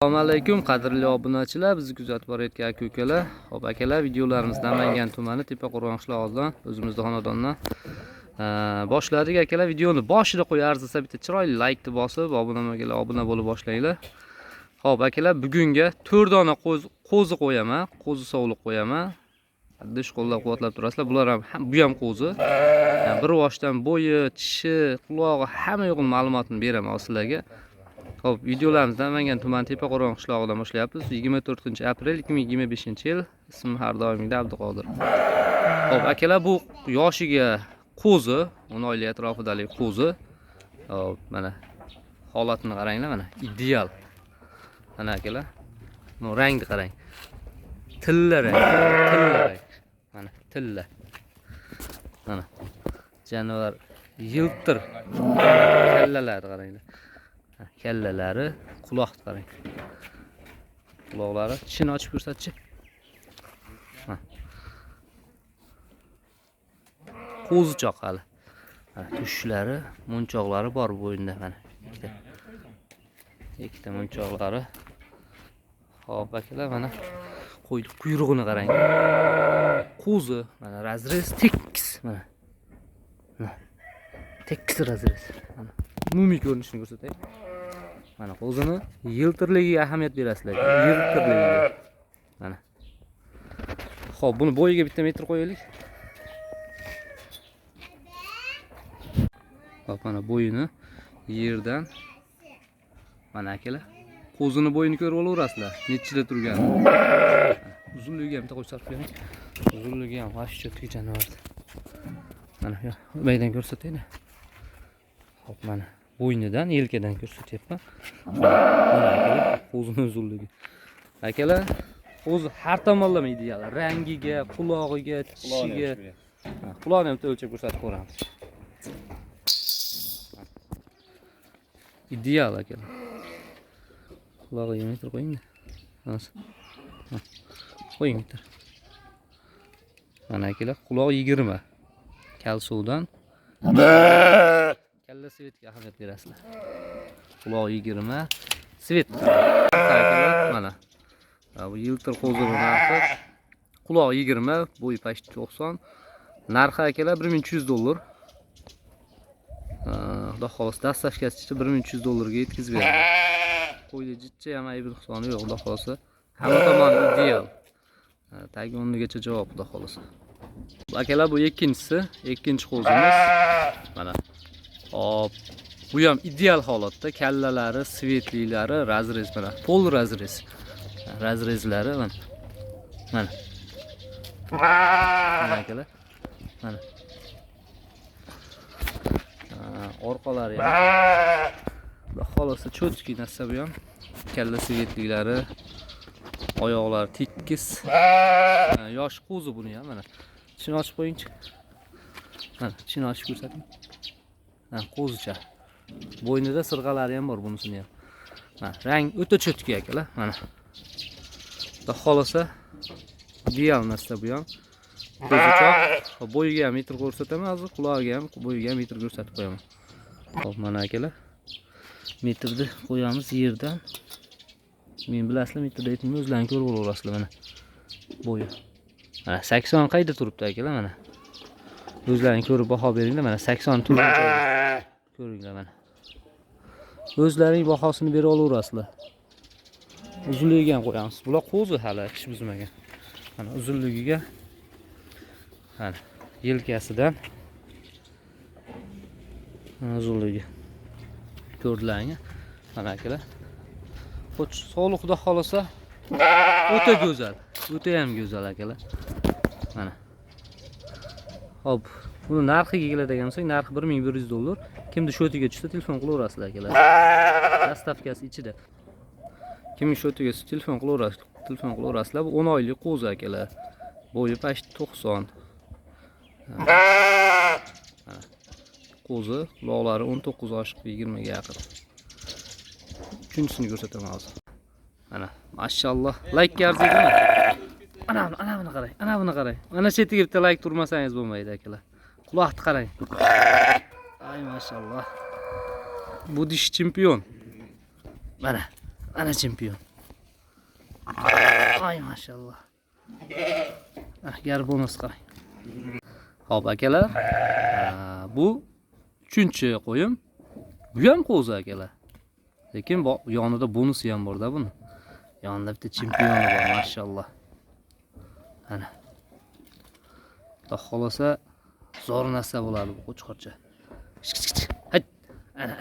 Assalomu alaykum qadrli obunachilar, bizni kuzatib borayotgan aka-ukalar. Xo'p akalar, videolarimiz Namangan tumani Tepaqo'rg'on qishlog'idan, o'zimizning xonadondan boshladik akalar. Videoni boshida qo'yar arzisa bitta chiroyli like bosib, obuna bo'lib boshlanglar. Xo'p akalar, bugunga 4 dona qo'zi qo'yaman, qo'zi sovliq qo'yaman. Dish qo'llab-quvvatlab turasizlar. Bular ham bu ham qo'zi. Bir boshdan bo'yi, tishi, qulog'i hamma yo'g'in ma'lumotni beraman sizlarga. Xo'p, videolarimizni Namangan tumani Tepaqo'rg'on qishlog'idan boshlayapmiz. 24-aprel 2025-yil. Ismim har doimgidek Abduqodir. Xo'p, akalar, bu yoshiga qo'zi, 10 oylik atrofidagi qo'zi. Xo'p, mana holatini qaranglar, mana ideal. Mana akalar, bu rangni qarang. Tilla rang. Mana tilla. Mana jonivar yiltir. Kallalari qaranglar. Kallalari, quloqni qarang. Quloqlari, tishini ochib ko'rsatchi. Qo'zichoq hali. Tushlari, munchoqlari bor bo'yinda mana. Ikkita munchoqlari. Xo'p, akalar, mana quyrug'ini qarang. Qo'zi, mana razrez tekis, mana. Tekis razrez. Mana umumiy ko'rinishini ko'rsatay. Mana qo'zini yiltirligiga ahamiyat berasizlar. Yiltirligiga. Mana. Xo'p, buni bo'yiga bitta metr qo'yaylik. Xo'p, mana bo'yini yerdan mana akalar. Qo'zini bo'yini ko'rib olaverasizlar. Nechida turgani. Uzunligi ham bitta qo'yib qo'ying. Uzunligi ham vashcha jonivar. Mana bu baydan ko'rsataymi? Xo'p, mana bo'ynidan, yelkadan ko'rsatyapman. Mana akalar, qo'zining uzunligi. Akalar, qo'zi har tomonlama ideal. Rangiga, qulog'iga, tishiga. Quloqni ham o'lchab ko'rsatib ko'ramiz. Ideal akalar. Qulog'iga metr qo'ying. Qo'ying metr. Mana akalar, quloq 20. Kalsuvdan kalla svetga ahamiyat berasizlar. Quloq 20, svet. Mana. Bu yiltir qo'zining narxi quloq 20, bo'yi pashti 90. Narxi akalar $1300. Xudo xolasa dastavkasicha $1300 ga yetkazib beradi. Qo'yda jichcha ham aybi nuqsoni yo'q, xudo xolasa. Hamma tomon ideal. Tagi o'rnigacha javob, xudo xolasa. Akalar, bu ikkinchi qo'zimiz. Mana. Hop. Bu ham ideal holatda. Kallalari, svetliklari, razrez mana. Pol razrez. Razrezlari mana. Mana. Mana akalar. Mana. Orqalari ham. Xudo xolasa cho'tki narsa bu ham. Kalla svetliklari, oyoqlari tekis. Yosh qo'zi buni ham mana. Chini ochib qo'yingchi. Mana, chini ochib ko'rsating. Qo'zicha. Bo'ynida sirg'alari ham bor bunisini ham. Mana, rang o'ta cho'tki akalar, mana. Xudo xolasa ideal narsa bu ham. Qo'zichoq, bo'yiga ham metr ko'rsataman, hozir qulog'iga ham, bo'yiga ham metr ko'rsatib qo'yaman. Xo'p, mana akalar. Metrni qo'yamiz yerdan. Men bilasizlar, metrda aytmayman, o'zlaringiz ko'rib olasizlar mana. Bo'yi. Mana 80 qayda turibdi akalar, mana. O'zlaring ko'rib baho beringlar, mana 80 turibdi. Ko'ringlar mana. O'zlaring bahosini bera olaverasizlar. Uzunligiga ham qo'yamiz. Bular qo'zi hali ish buzmagan. Mana uzunligiga mana yelkasidan uzunligi ko'rdilaring. Mana akalar. Xo'sh, sog'liq xudo xolasa o'ta go'zal. O'ta ham go'zal akalar. Mana. Hop, buni narxiga keladigan bo'lsak, narxi $1100. Kimni shotiga tushsa telefon qilaverasizlar akalar. Dastavkasi ichida. Kimni shotiga telefon qilaverasizlar. Bu 10 oylik qo'zi akalar. Bo'yi pashti 90. Qo'zi, quloqlari 19 oshiq 20 ga yaqin. Uchinchisini ko'rsataman hozir. Mana, mashalloh. Like arziydi. Ana buni qarang. Mana chetiga bitta like turmasangiz bo'lmaydi akalar. Quloqni qarang. Ay mashalloh. Bu dish chempion. Mana chempion. Ay maşallah. Gar bonus qarang. Xo'p akalar, bu 3-qo'yim. Bu ham qo'zi akalar. Lekin yonida bonusi ham bor-da buni. Yonida bitta chempioni bor, maşallah. Ana. Xudo xolasa zo'r narsa bo'ladi bu qo'chqorcha. Hay. Ana.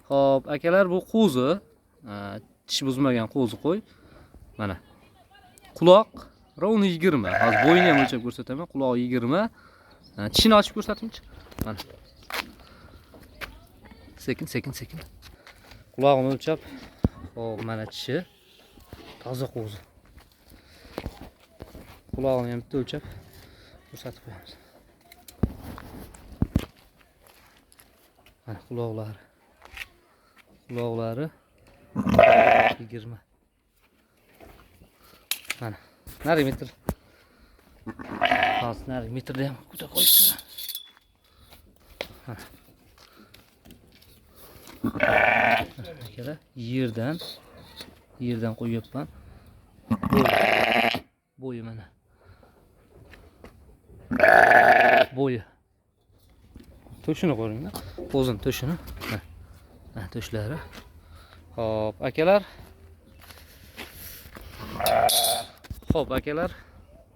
Xo'p, akalar bu qo'zi, tish buzmagan qo'zi qo'y. Mana. Quloq rovni 20. Hozir bo'yini ham o'lchab ko'rsataman. Quloq 20. Tishini ochib ko'rsatimchi? Mana. Sekin. Quloqni o'lchab, xo'p, mana tishi toza qo'zi. Quloqni ham bitta o'lchab ko'rsatib qo'yamiz. Mana quloqlari 20. Mana. Nari metr. Hozir nari metrda ham ko'ta qo'yibdi. Akalar, yerdan qo'yibman. Bo'yi mana. Bo'yi. To'shini ko'ringlar. Qo'zin to'shini. To'shlari. Xo'p, akalar.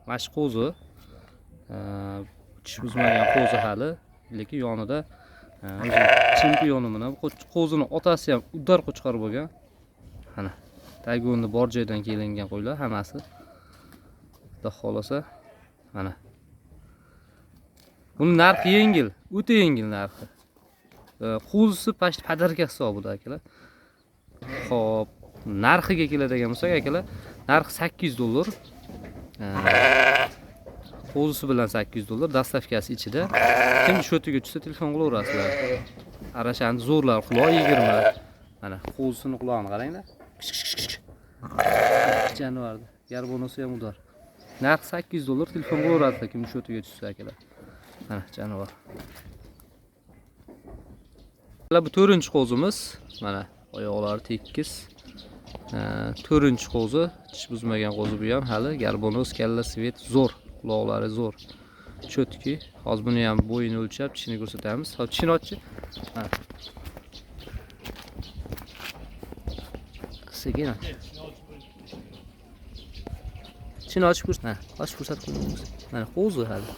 Mana shu qo'zi. Tish buzmagan qo'zi hali, lekin yonida chempioni mana. Qo'zini otasi ham uddar qo'chqor bo'lgan. Mana. Tagonni bor joydan kelingan qo'ylar hammasi. Xudo xolasa mana. Buni narxi yengil, o'ta yengil narxi. Qo'zisi past padarka hisobida akalar. Xo'p, narxiga keladigan bo'lsak akalar, narxi $800. Qo'zisi bilan $800, dastavkasi ichida. Kim shotiga tushsa telefon qilaverasizlar. Arashani zo'rlar, quloq 20. Mana qo'zisini quloqini qaranglar. Jonivordi. Gar bonusi ham udar. Narxi $800, telefon qilaverasizlar kim shotiga tushsa akalar. Mana jonivor. Bu 4-qo'zimiz. Mana oyoqlari tekis. 4-qo'zi, tish buzmagan qo'zi bu ham hali garbonos, kalla svet zo'r, quloqlari zo'r. Chotki, hozir buni ham bo'yini o'lchab, tishini ko'rsatamiz. Hozir tishini ochchi. Sekin och. Tishini ochib ko'rsat. Ochib ko'rsatib qo'yamiz. Mana qo'zi hali.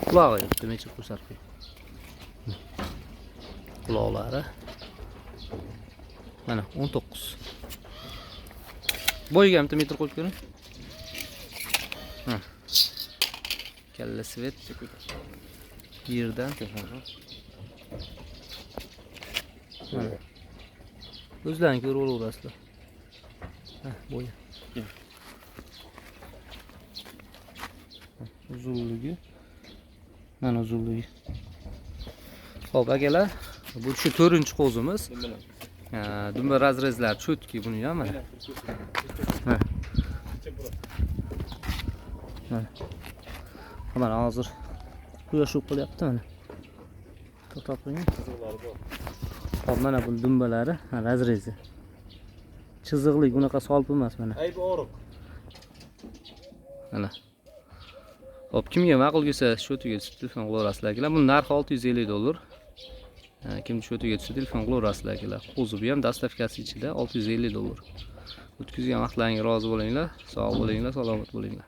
Qulog'i demak ko'rsatib qo'y. Quloqlari mana 19. Bo'yiga ham metr qo'yib ko'ring. Kalla svet yerdan mana. O'zlaring ko'rib olaverasizlar. Bo'yi. Uzunligi. Mana uzunligi. Xo'p, akalar, bu shu 4-qo'zimiz. Dumba razrezlar chotki buni ham mana. Mana hozir quyosh o'q qilyapti mana. To'xtab qo'ying. Hop, mana bu dumbalari razrezi. Chiziqli, bunaqa solp emas mana. Ayb oriq. Mana. Hop, kimga ma'qul kelsa shotiga telefon qilaverasizlar akalar. Buning narxi $650. Kim shotiga tushsa telefon qilaverasizlar akalar. Qo'zi bu ham dastavkasi ichida $650. O'tkazgan vaqtlaringizga rozi bo'linglar, sog' bo'linglar, salomat bo'linglar.